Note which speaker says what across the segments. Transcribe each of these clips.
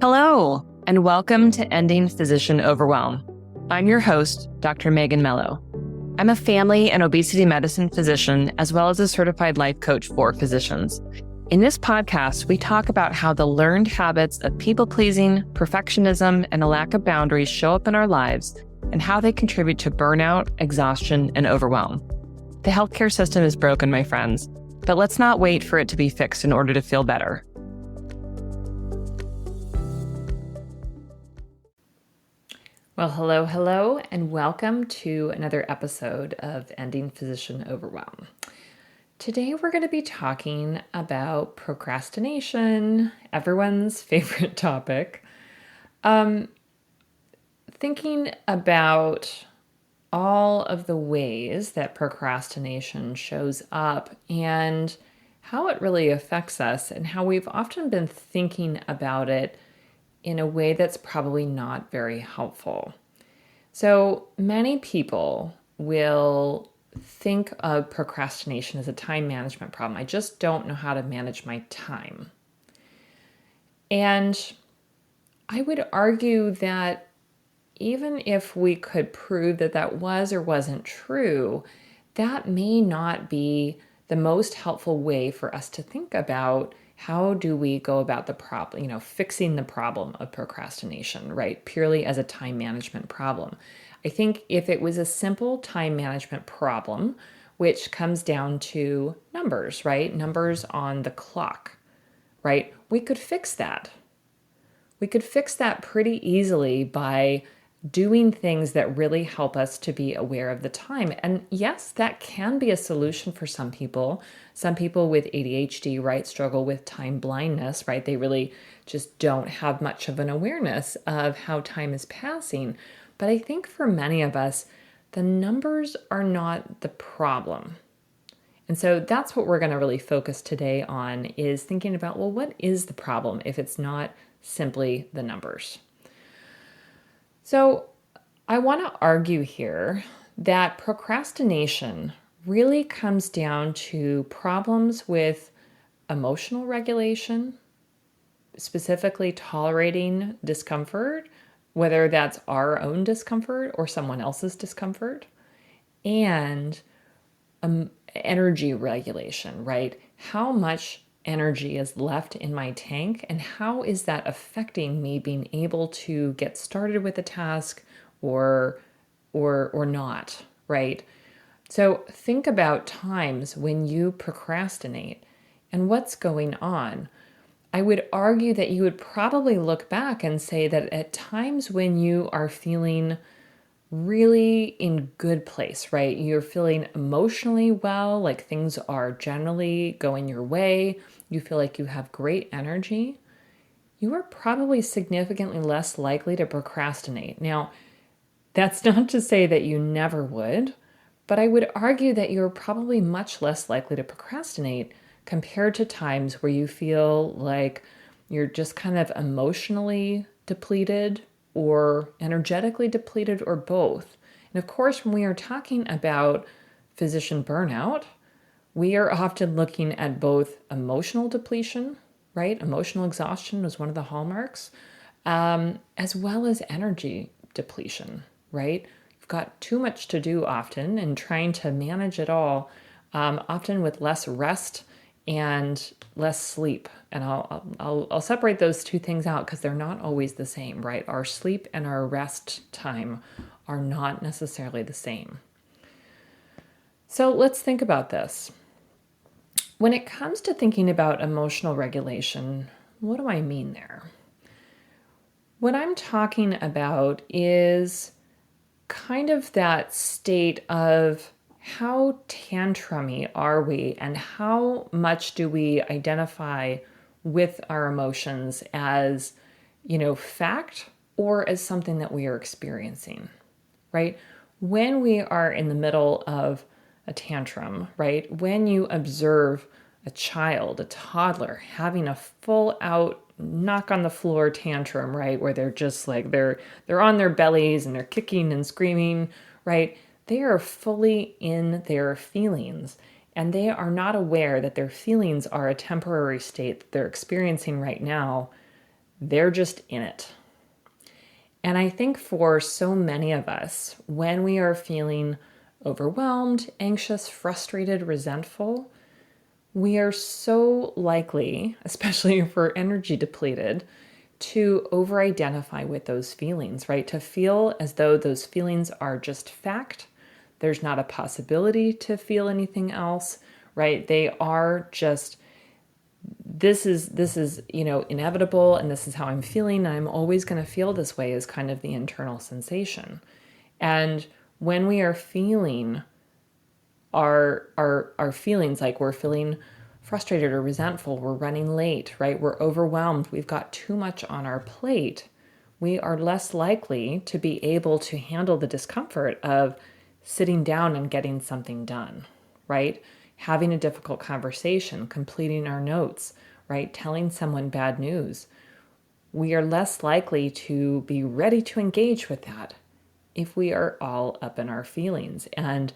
Speaker 1: Hello, and welcome to Ending Physician Overwhelm. I'm your host, Dr. Megan Mello. I'm a family and obesity medicine physician, as well as a certified life coach for physicians. In this podcast, we talk about how the learned habits of people-pleasing, perfectionism, and a lack of boundaries show up in our lives and how they contribute to burnout, exhaustion, and overwhelm. The healthcare system is broken, my friends, but let's not wait for it to be fixed in order to feel better. Well, hello, and welcome to another episode of Ending Physician Overwhelm. Today, we're going to be talking about procrastination, everyone's favorite topic. Thinking about all of the ways that procrastination shows up and how it really affects us and how we've often been thinking about it in a way that's probably not very helpful. So many people will think of procrastination as a time management problem. I just don't know how to manage my time. And I would argue that even if we could prove that that was or wasn't true, that may not be the most helpful way for us to think about how do we go about the problem, fixing the problem of procrastination, right? Purely as a time management problem. I think if it was a simple time management problem, which comes down to numbers, right? Numbers on the clock, right? We could fix that. We could fix that pretty easily by doing things that really help us to be aware of the time. And yes, that can be a solution for some people. Some people with ADHD, right, struggle with time blindness, right? They really just don't have much of an awareness of how time is passing. But I think for many of us, the numbers are not the problem. And so that's what we're going to really focus today on, is thinking about, well, what is the problem if it's not simply the numbers? So I want to argue here that procrastination really comes down to problems with emotional regulation, specifically tolerating discomfort, whether that's our own discomfort or someone else's discomfort, and energy regulation, right? How much energy is left in my tank, and how is that affecting me being able to get started with a task or not, right? So think about times when you procrastinate and what's going on. I would argue that you would probably look back and say that at times when you are feeling really in good place, right? You're feeling emotionally well, like things are generally going your way. You feel like you have great energy. You are probably significantly less likely to procrastinate. Now, that's not to say that you never would, but I would argue that you're probably much less likely to procrastinate compared to times where you feel like you're just kind of emotionally depleted or energetically depleted, or both. And of course, when we are talking about physician burnout, we are often looking at both emotional depletion, right? Emotional exhaustion is one of the hallmarks, as well as energy depletion, right? You've got too much to do often and trying to manage it all, often with less rest and less sleep. And I'll separate those two things out because they're not always the same, right? Our sleep and our rest time are not necessarily the same. So let's think about this. When it comes to thinking about emotional regulation, what do I mean there? What I'm talking about is kind of that state of how tantrumy are we, and how much do we identify with our emotions as, fact, or as something that we are experiencing, right? When we are in the middle of a tantrum, right? When you observe a child, a toddler, having a full out knock on the floor tantrum, right? Where they're just like, they're on their bellies and they're kicking and screaming, right? They are fully in their feelings, and they are not aware that their feelings are a temporary state that they're experiencing right now They're just in it. And I think for so many of us, when we are feeling overwhelmed, anxious, frustrated, resentful, we are so likely, especially if we're energy depleted, to over identify with those feelings, right? To feel as though those feelings are just fact. There's not a possibility to feel anything else, right? They are just, this is inevitable, and this is how I'm feeling, and I'm always going to feel this way, is kind of the internal sensation. And when we are feeling our feelings, like we're feeling frustrated or resentful, we're running late, right? We're overwhelmed, we've got too much on our plate, we are less likely to be able to handle the discomfort of sitting down and getting something done, right? Having a difficult conversation, completing our notes, right? Telling someone bad news. We are less likely to be ready to engage with that if we are all up in our feelings. And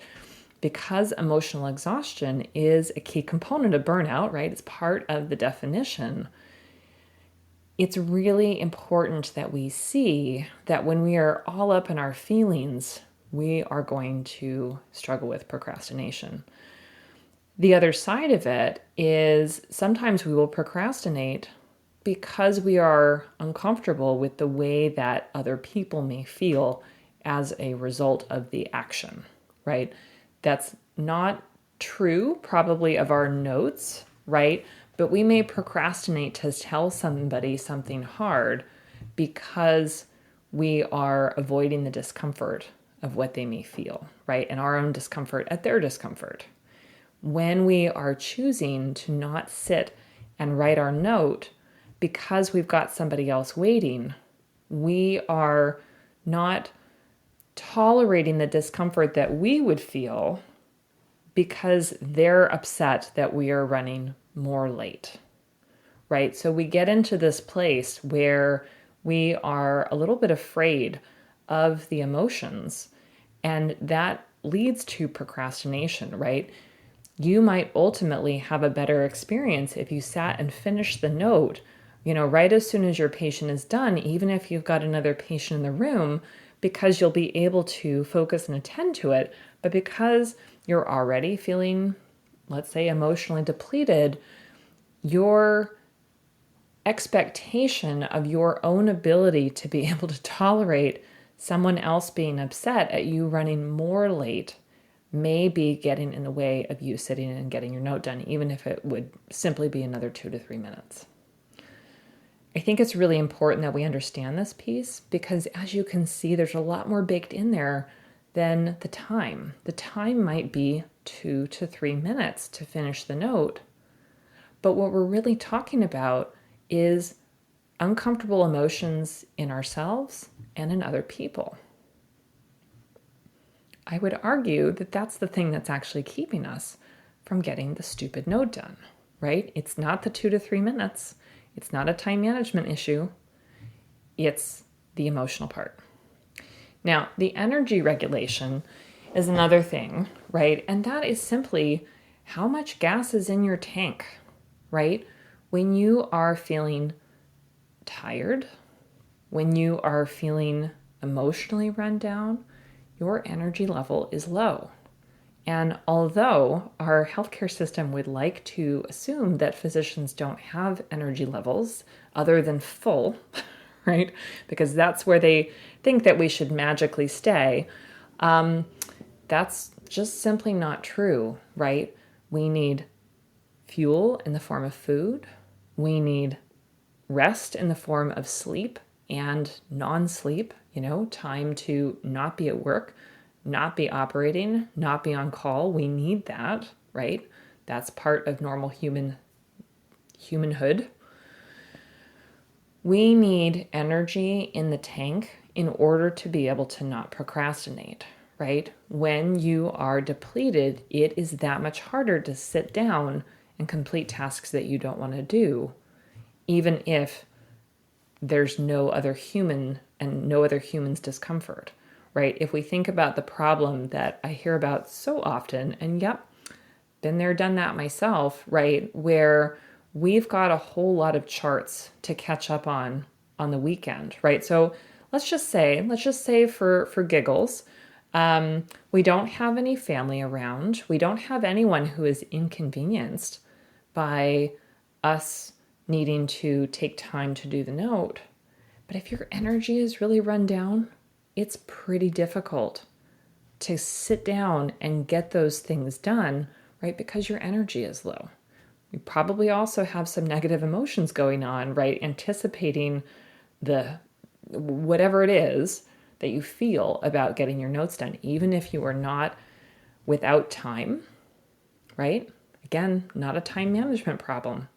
Speaker 1: because emotional exhaustion is a key component of burnout, right? It's part of the definition. It's really important that we see that when we are all up in our feelings, we are going to struggle with procrastination. The other side of it is sometimes we will procrastinate because we are uncomfortable with the way that other people may feel as a result of the action, right? That's not true, probably, of our notes, right? But we may procrastinate to tell somebody something hard because we are avoiding the discomfort of what they may feel, right? And our own discomfort at their discomfort. When we are choosing to not sit and write our note because we've got somebody else waiting, we are not tolerating the discomfort that we would feel because they're upset that we are running more late, right? So we get into this place where we are a little bit afraid of the emotions, and that leads to procrastination, right? You might ultimately have a better experience if you sat and finished the note, right as soon as your patient is done, even if you've got another patient in the room, because you'll be able to focus and attend to it. But because you're already feeling, let's say, emotionally depleted, your expectation of your own ability to be able to tolerate someone else being upset at you running more late may be getting in the way of you sitting and getting your note done, even if it would simply be another 2 to 3 minutes. I think it's really important that we understand this piece because, as you can see, there's a lot more baked in there than the time. The time might be 2 to 3 minutes to finish the note, but what we're really talking about is uncomfortable emotions in ourselves and in other people. I would argue that that's the thing that's actually keeping us from getting the stupid note done, right? It's not the 2 to 3 minutes. It's not a time management issue. It's the emotional part. Now, the energy regulation is another thing, right? And that is simply how much gas is in your tank, right? When you are feeling tired, when you are feeling emotionally run down, your energy level is low. And although our healthcare system would like to assume that physicians don't have energy levels other than full, right? Because that's where they think that we should magically stay. That's just simply not true, right? We need fuel in the form of food. We need rest in the form of sleep and non-sleep, time to not be at work, not be operating, not be on call. We need that, right? That's part of normal humanhood. We need energy in the tank in order to be able to not procrastinate, right? When you are depleted, it is that much harder to sit down and complete tasks that you don't want to do, even if there's no other human and no other human's discomfort, right? If we think about the problem that I hear about so often, and yep, been there, done that myself, right? Where we've got a whole lot of charts to catch up on on the weekend, right? So let's just say for giggles, we don't have any family around. We don't have anyone who is inconvenienced by us needing to take time to do the note. But if your energy is really run down, it's pretty difficult to sit down and get those things done, right? Because your energy is low. You probably also have some negative emotions going on, right? Anticipating the whatever it is that you feel about getting your notes done, even if you are not without time, right? Again, not a time management problem.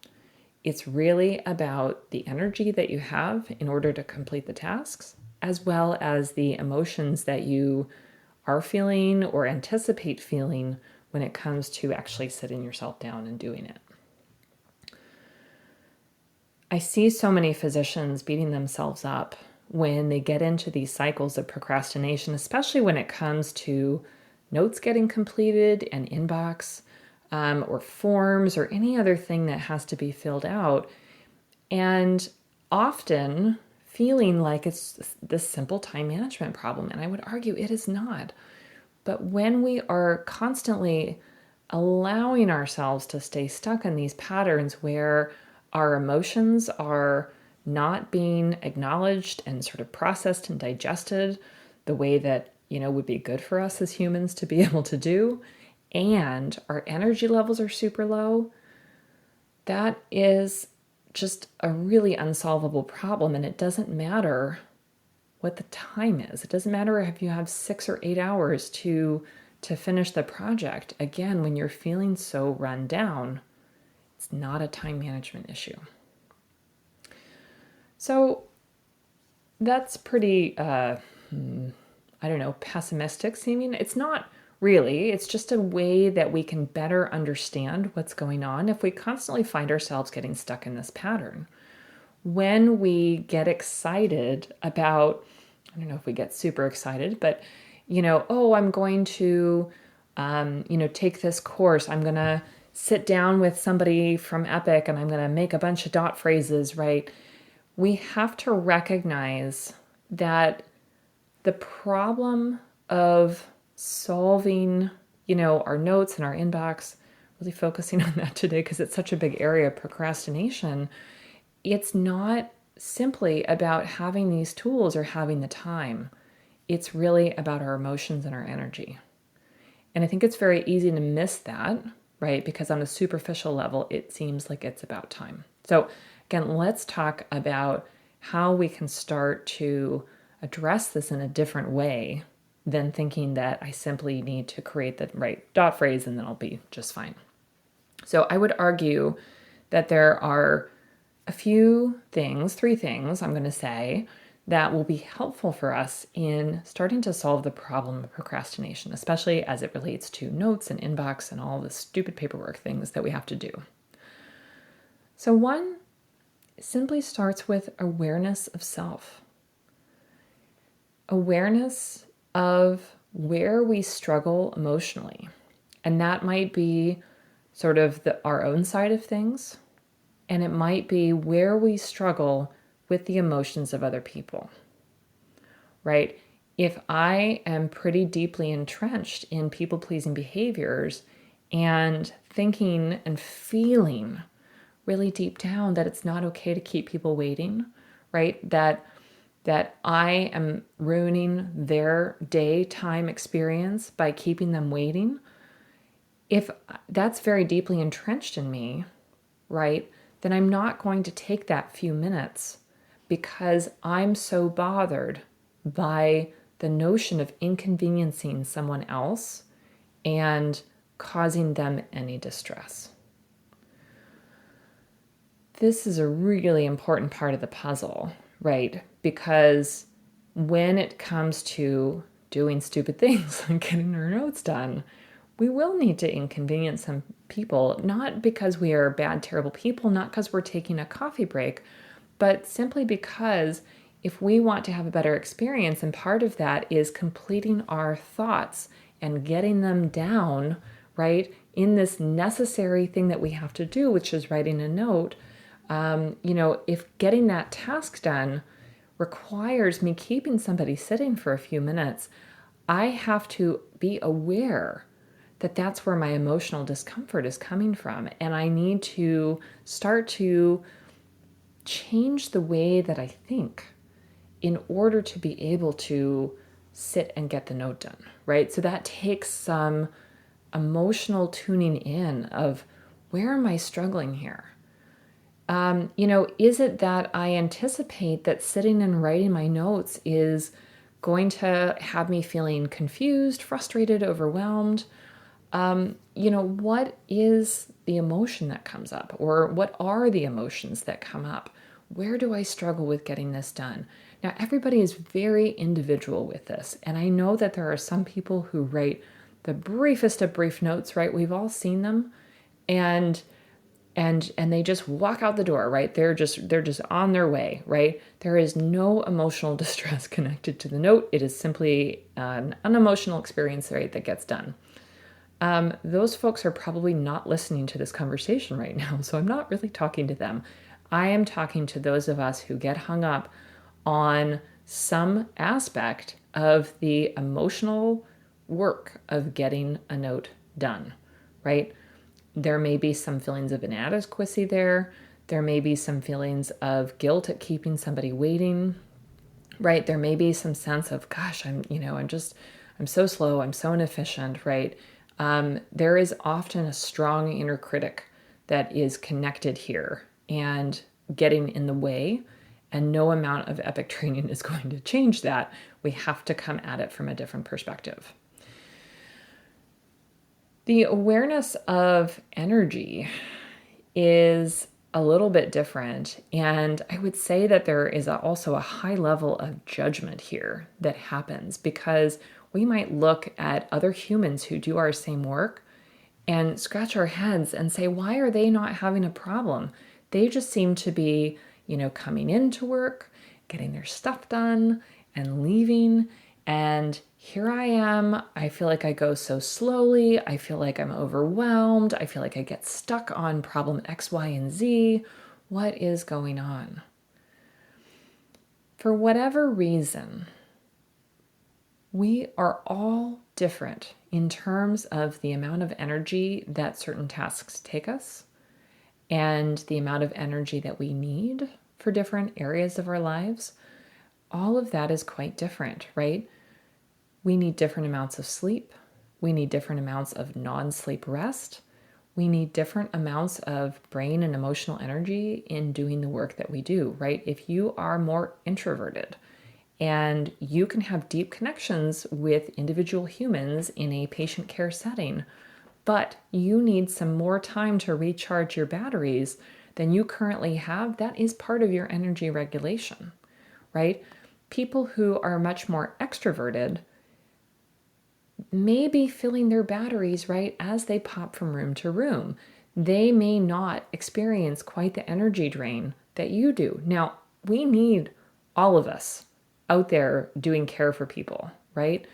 Speaker 1: It's really about the energy that you have in order to complete the tasks, as well as the emotions that you are feeling or anticipate feeling when it comes to actually sitting yourself down and doing it. I see so many physicians beating themselves up when they get into these cycles of procrastination, especially when it comes to notes getting completed and inbox, or forms or any other thing that has to be filled out. And often feeling like it's this simple time management problem. And I would argue it is not. But when we are constantly allowing ourselves to stay stuck in these patterns where our emotions are not being acknowledged and sort of processed and digested the way that, would be good for us as humans to be able to do, and our energy levels are super low, that is just a really unsolvable problem. And it doesn't matter what the time is. It doesn't matter if you have 6 or 8 hours to finish the project. Again, when you're feeling so run down, it's not a time management issue. So that's pretty, pessimistic seeming. It's not really. It's just a way that we can better understand what's going on if we constantly find ourselves getting stuck in this pattern. When we get excited about, I don't know if we get super excited, but, I'm going to, take this course. I'm going to sit down with somebody from Epic and I'm going to make a bunch of dot phrases, right? We have to recognize that the problem of solving, our notes and our inbox, really focusing on that today because it's such a big area of procrastination. It's not simply about having these tools or having the time. It's really about our emotions and our energy. And I think it's very easy to miss that, right? Because on a superficial level, it seems like it's about time. So again, let's talk about how we can start to address this in a different way than thinking that I simply need to create the right dot phrase and then I'll be just fine. So I would argue that there are a few things, 3 things I'm going to say, that will be helpful for us in starting to solve the problem of procrastination, especially as it relates to notes and inbox and all the stupid paperwork things that we have to do. So one simply starts with awareness of self. Awareness of where we struggle emotionally. And that might be sort of our own side of things. And it might be where we struggle with the emotions of other people, right? If I am pretty deeply entrenched in people-pleasing behaviors and thinking and feeling really deep down that it's not okay to keep people waiting, right? That I am ruining their daytime experience by keeping them waiting. If that's very deeply entrenched in me, right, then I'm not going to take that few minutes because I'm so bothered by the notion of inconveniencing someone else and causing them any distress. This is a really important part of the puzzle, right? Because when it comes to doing stupid things like getting our notes done, we will need to inconvenience some people, not because we are bad, terrible people, not because we're taking a coffee break, but simply because if we want to have a better experience, and part of that is completing our thoughts and getting them down, right, in this necessary thing that we have to do, which is writing a note, If getting that task done requires me keeping somebody sitting for a few minutes, I have to be aware that that's where my emotional discomfort is coming from. And I need to start to change the way that I think in order to be able to sit and get the note done, right? So that takes some emotional tuning in of where am I struggling here? Is it that I anticipate that sitting and writing my notes is going to have me feeling confused, frustrated, overwhelmed? What is the emotion that comes up? Or what are the emotions that come up? Where do I struggle with getting this done? Now, everybody is very individual with this. And I know that there are some people who write the briefest of brief notes, right? We've all seen them. And they just walk out the door, right? They're just on their way, right? There is no emotional distress connected to the note. It is simply an unemotional experience, right, that gets done. Those folks are probably not listening to this conversation right now, so I'm not really talking to them. I am talking to those of us who get hung up on some aspect of the emotional work of getting a note done, right? There may be some feelings of inadequacy there. There may be some feelings of guilt at keeping somebody waiting, right? There may be some sense of, gosh, I'm so slow, I'm so inefficient, right? There is often a strong inner critic that is connected here and getting in the way, and no amount of epic training is going to change that. We have to come at it from a different perspective. The awareness of energy is a little bit different. And I would say that there is also a high level of judgment here that happens because we might look at other humans who do our same work and scratch our heads and say, why are they not having a problem? They just seem to be, coming into work, getting their stuff done and leaving. And here I am. I feel like I go so slowly. I feel like I'm overwhelmed. I feel like I get stuck on problem X, Y, and Z. What is going on? For whatever reason, we are all different in terms of the amount of energy that certain tasks take us and the amount of energy that we need for different areas of our lives. All of that is quite different, right? We need different amounts of sleep. We need different amounts of non-sleep rest. We need different amounts of brain and emotional energy in doing the work that we do, right? If you are more introverted and you can have deep connections with individual humans in a patient care setting, but you need some more time to recharge your batteries than you currently have, that is part of your energy regulation, right? People who are much more extroverted may be filling their batteries, right, as they pop from room to room. They may not experience quite the energy drain that you do. Now, we need all of us out there doing care for people, right?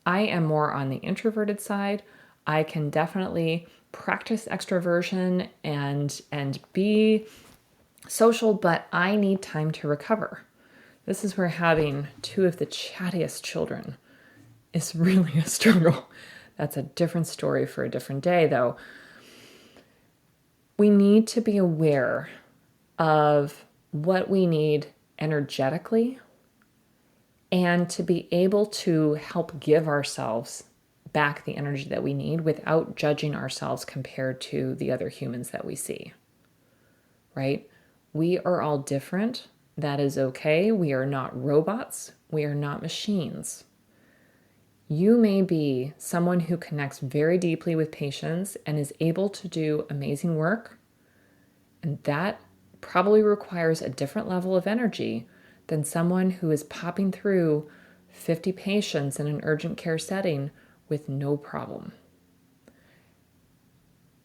Speaker 1: I am more on the introverted side. I can definitely practice extroversion and be social, but I need time to recover. This is where having two of the chattiest children is really a struggle. That's a different story for a different day, though. We need to be aware of what we need energetically and to be able to help give ourselves back the energy that we need without judging ourselves compared to the other humans that we see, right? We are all different. That is okay. We are not robots. We are not machines. You may be someone who connects very deeply with patients and is able to do amazing work, and that probably requires a different level of energy than someone who is popping through 50 patients in an urgent care setting with no problem.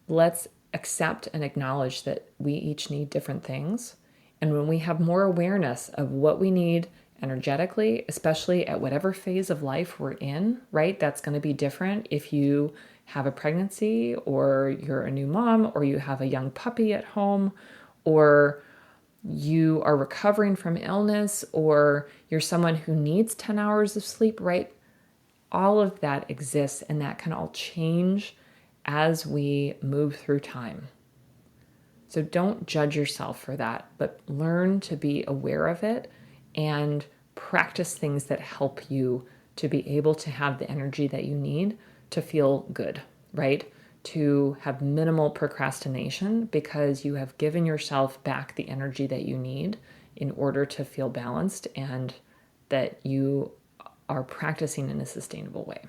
Speaker 1: Let's accept and acknowledge that we each need different things. And when we have more awareness of what we need energetically, especially at whatever phase of life we're in, right? That's going to be different if you have a pregnancy or you're a new mom or you have a young puppy at home or you are recovering from illness, or you're someone who needs 10 hours of sleep, right? All of that exists, and that can all change as we move through time. So don't judge yourself for that, but learn to be aware of it and practice things that help you to be able to have the energy that you need to feel good, right? To have minimal procrastination because you have given yourself back the energy that you need in order to feel balanced and that you are practicing in a sustainable way.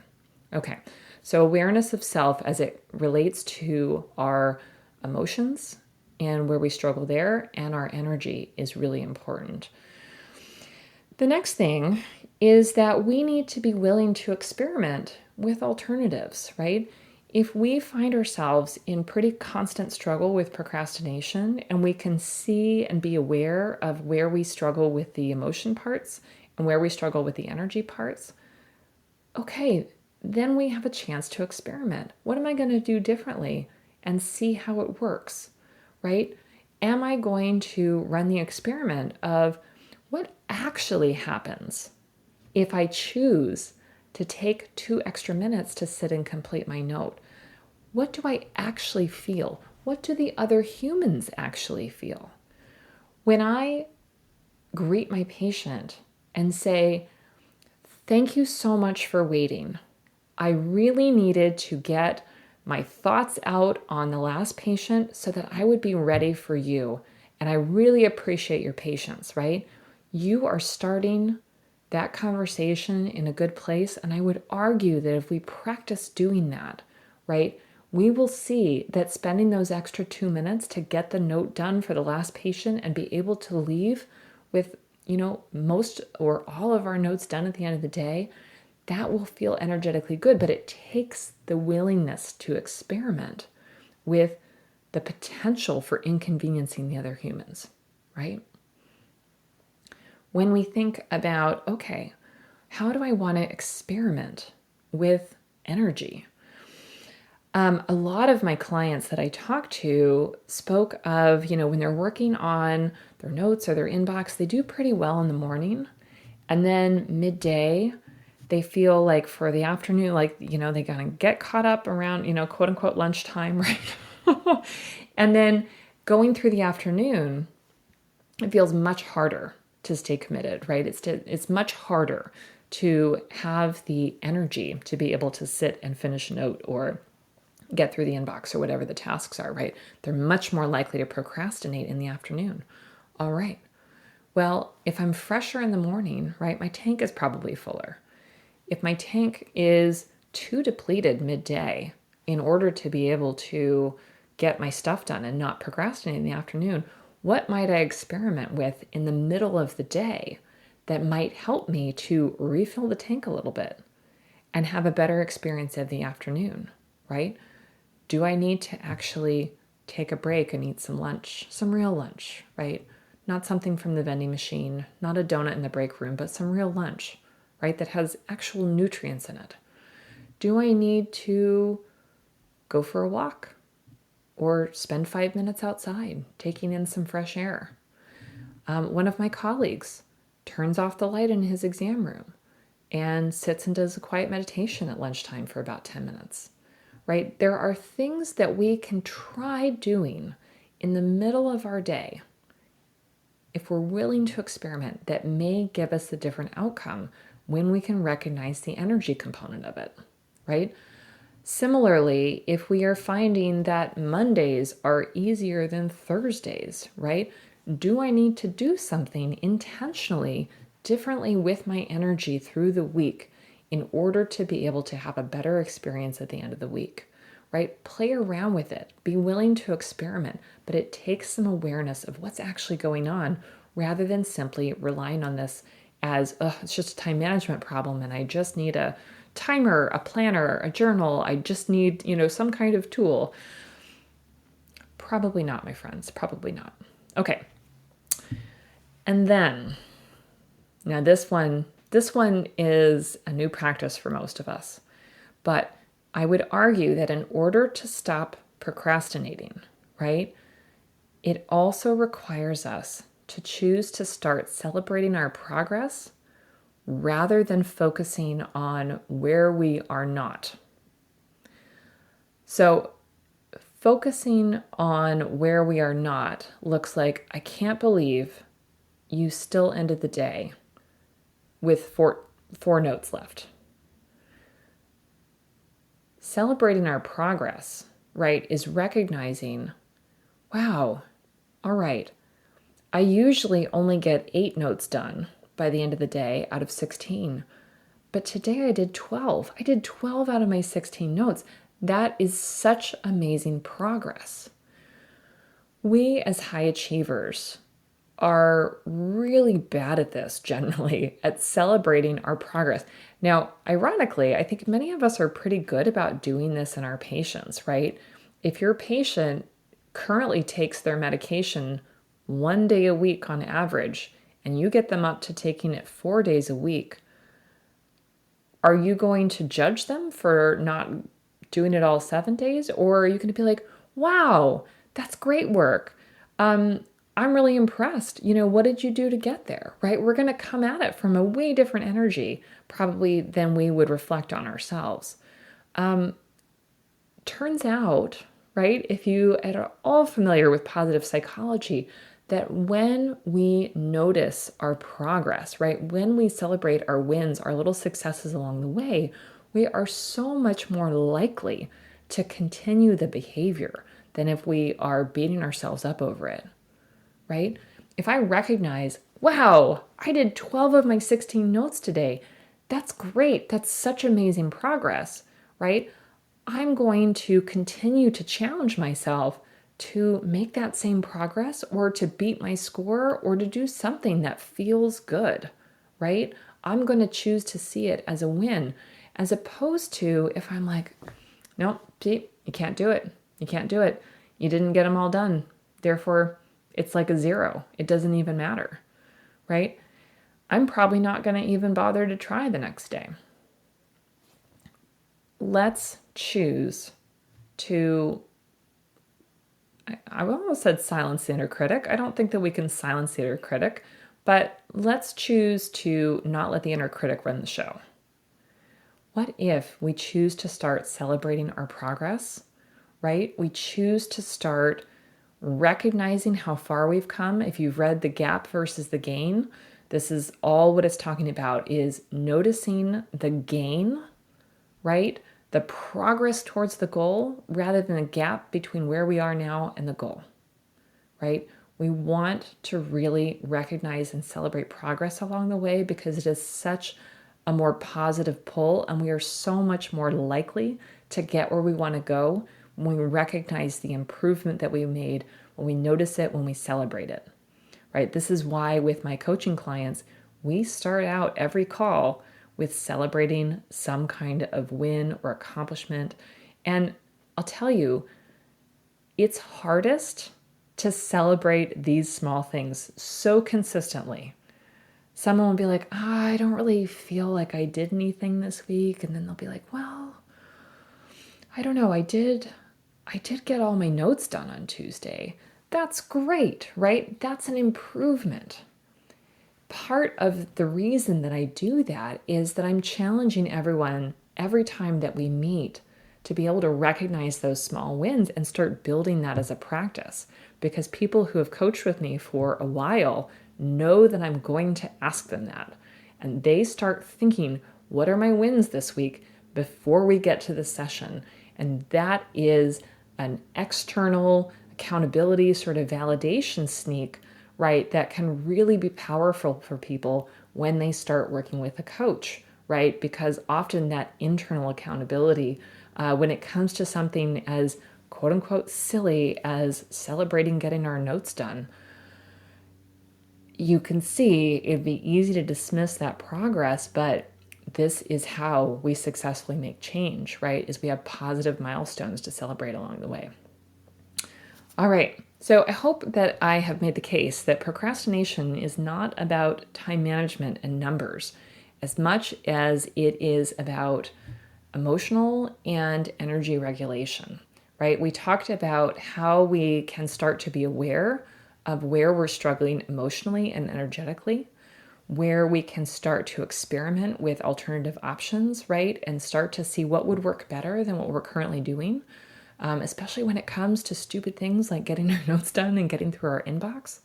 Speaker 1: Okay, so awareness of self as it relates to our emotions and where we struggle there and our energy is really important. The next thing is that we need to be willing to experiment with alternatives, right? If we find ourselves in pretty constant struggle with procrastination and we can see and be aware of where we struggle with the emotion parts and where we struggle with the energy parts, okay, then we have a chance to experiment. What am I going to do differently and see how it works, right? Am I going to run the experiment of what actually happens if I choose to take 2 extra minutes to sit and complete my note? What do I actually feel? What do the other humans actually feel? When I greet my patient and say, "Thank you so much for waiting. I really needed to get my thoughts out on the last patient so that I would be ready for you. And I really appreciate your patience," right? You are starting that conversation in a good place. And I would argue that if we practice doing that, right, we will see that spending those extra 2 minutes to get the note done for the last patient and be able to leave with, most or all of our notes done at the end of the day, that will feel energetically good. But it takes the willingness to experiment with the potential for inconveniencing the other humans, right? When we think about, okay, how do I want to experiment with energy? A lot of my clients that I talk to spoke of, when they're working on their notes or their inbox, they do pretty well in the morning. And then midday, they feel like for the afternoon, they gotta get caught up around, quote unquote lunchtime, right? And then going through the afternoon, it feels much harder to stay committed, right? It's much harder to have the energy to be able to sit and finish a note or get through the inbox or whatever the tasks are, right? They're much more likely to procrastinate in the afternoon. All right. Well, if I'm fresher in the morning, right, my tank is probably fuller. If my tank is too depleted midday in order to be able to get my stuff done and not procrastinate in the afternoon, what might I experiment with in the middle of the day that might help me to refill the tank a little bit and have a better experience of the afternoon, right? Do I need to actually take a break and eat some lunch, some real lunch, right? Not something from the vending machine, not a donut in the break room, but some real lunch, right? That has actual nutrients in it. Do I need to go for a walk or spend 5 minutes outside taking in some fresh air? One of my colleagues turns off the light in his exam room and sits and does a quiet meditation at lunchtime for about 10 minutes. Right? There are things that we can try doing in the middle of our day, if we're willing to experiment, that may give us a different outcome when we can recognize the energy component of it, right? Similarly, if we are finding that Mondays are easier than Thursdays, right? Do I need to do something intentionally differently with my energy through the week in order to be able to have a better experience at the end of the week, right? Play around with it. Be willing to experiment, but it takes some awareness of what's actually going on rather than simply relying on this as, it's just a time management problem and I just need a timer, a planner, a journal. I just need, some kind of tool. Probably not, my friends. Probably not. Okay. And then, now this one is a new practice for most of us, but I would argue that in order to stop procrastinating, right, it also requires us to choose to start celebrating our progress rather than focusing on where we are not. So, focusing on where we are not looks like, I can't believe you still ended the day with four notes left. Celebrating our progress, right, is recognizing, wow, all right, I usually only get 8 notes done by the end of the day out of 16. But today I did 12. I did 12 out of my 16 notes. That is such amazing progress. We as high achievers are really bad at this generally, at celebrating our progress. Now, ironically, I think many of us are pretty good about doing this in our patients, right? If your patient currently takes their medication 1 day a week on average, and you get them up to taking it 4 days a week, are you going to judge them for not doing it all 7 days? Or are you going to be like, wow, that's great work. I'm really impressed. What did you do to get there, right? We're going to come at it from a way different energy, probably than we would reflect on ourselves. Turns out, right, if you are all familiar with positive psychology, that when we notice our progress, right, when we celebrate our wins, our little successes along the way, we are so much more likely to continue the behavior than if we are beating ourselves up over it, right? If I recognize, wow, I did 12 of my 16 notes today, that's great. That's such amazing progress, right? I'm going to continue to challenge myself to make that same progress or to beat my score or to do something that feels good, right? I'm going to choose to see it as a win, as opposed to if I'm like, no, Pete, you can't do it. You can't do it. You didn't get them all done. Therefore, it's like a 0. It doesn't even matter, right? I'm probably not going to even bother to try the next day. Let's choose to, I almost said silence the inner critic. I don't think that we can silence the inner critic, but let's choose to not let the inner critic run the show. What if we choose to start celebrating our progress, right? We choose to start recognizing how far we've come. If you've read The Gap versus the Gain, this is all what it's talking about, is noticing the gain, right? The progress towards the goal rather than the gap between where we are now and the goal, right? We want to really recognize and celebrate progress along the way because it is such a more positive pull, and we are so much more likely to get where we want to go when we recognize the improvement that we made, when we notice it, when we celebrate it, right? This is why with my coaching clients, we start out every call with celebrating some kind of win or accomplishment. And I'll tell you, it's hardest to celebrate these small things so consistently. Someone will be like, I don't really feel like I did anything this week. And then they'll be like, well, I don't know, I did get all my notes done on Tuesday. That's great, right? That's an improvement. Part of the reason that I do that is that I'm challenging everyone every time that we meet to be able to recognize those small wins and start building that as a practice. Because people who have coached with me for a while know that I'm going to ask them that. And they start thinking, what are my wins this week before we get to the session? And that is an external accountability sort of validation sneak, right, that can really be powerful for people when they start working with a coach, right? Because often that internal accountability, when it comes to something as quote unquote silly as celebrating getting our notes done, you can see it'd be easy to dismiss that progress, but this is how we successfully make change, right? Is we have positive milestones to celebrate along the way. All right. So I hope that I have made the case that procrastination is not about time management and numbers as much as it is about emotional and energy regulation, right? We talked about how we can start to be aware of where we're struggling emotionally and energetically, where we can start to experiment with alternative options, right? And start to see what would work better than what we're currently doing, especially when it comes to stupid things like getting our notes done and getting through our inbox,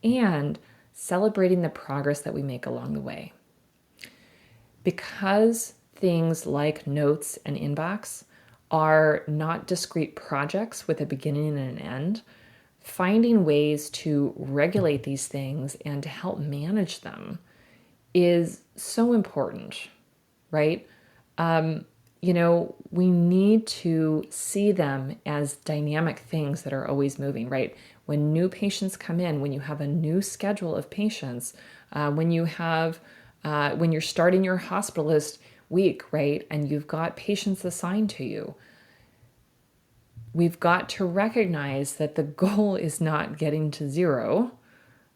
Speaker 1: and celebrating the progress that we make along the way. Because things like notes and inbox are not discrete projects with a beginning and an end, finding ways to regulate these things and to help manage them is so important, right? We need to see them as dynamic things that are always moving, right? When new patients come in, when you have a new schedule of patients, when you're starting your hospitalist week, right? And you've got patients assigned to you, we've got to recognize that the goal is not getting to zero,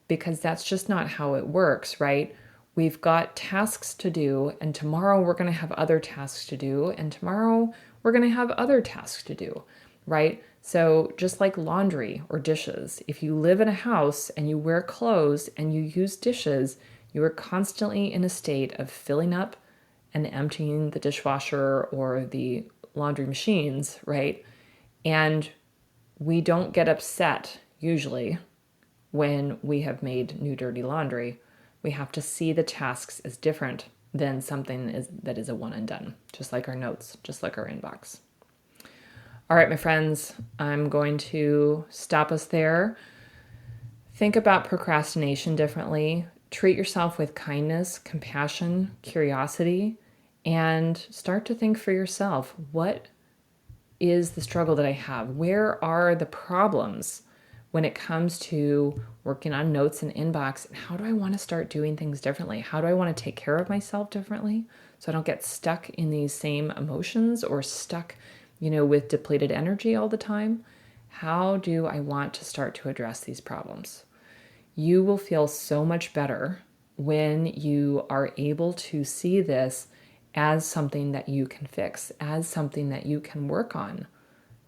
Speaker 1: because that's just not how it works, right? We've got tasks to do, and tomorrow we're going to have other tasks to do, and tomorrow we're going to have other tasks to do, right? So just like laundry or dishes, if you live in a house and you wear clothes and you use dishes, you are constantly in a state of filling up and emptying the dishwasher or the laundry machines, right? And we don't get upset usually when we have made new dirty laundry. We have to see the tasks as different than something that is a one and done, just like our notes, just like our inbox. All right, my friends, I'm going to stop us there. Think about procrastination differently. Treat yourself with kindness, compassion, curiosity, and start to think for yourself, what is the struggle that I have? Where are the problems when it comes to working on notes and inbox? And how do I want to start doing things differently? How do I want to take care of myself differently so I don't get stuck in these same emotions or stuck, with depleted energy all the time? How do I want to start to address these problems? You will feel so much better when you are able to see this as something that you can fix, as something that you can work on,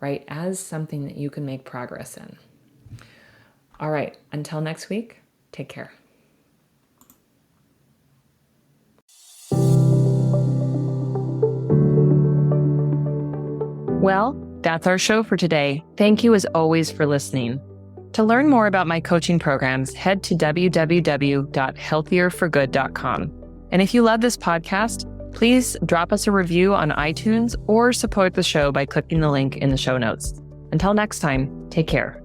Speaker 1: right? As something that you can make progress in. All right, until next week, take care. Well, that's our show for today. Thank you as always for listening. To learn more about my coaching programs, head to www.healthierforgood.com. And if you love this podcast, please drop us a review on iTunes or support the show by clicking the link in the show notes. Until next time, take care.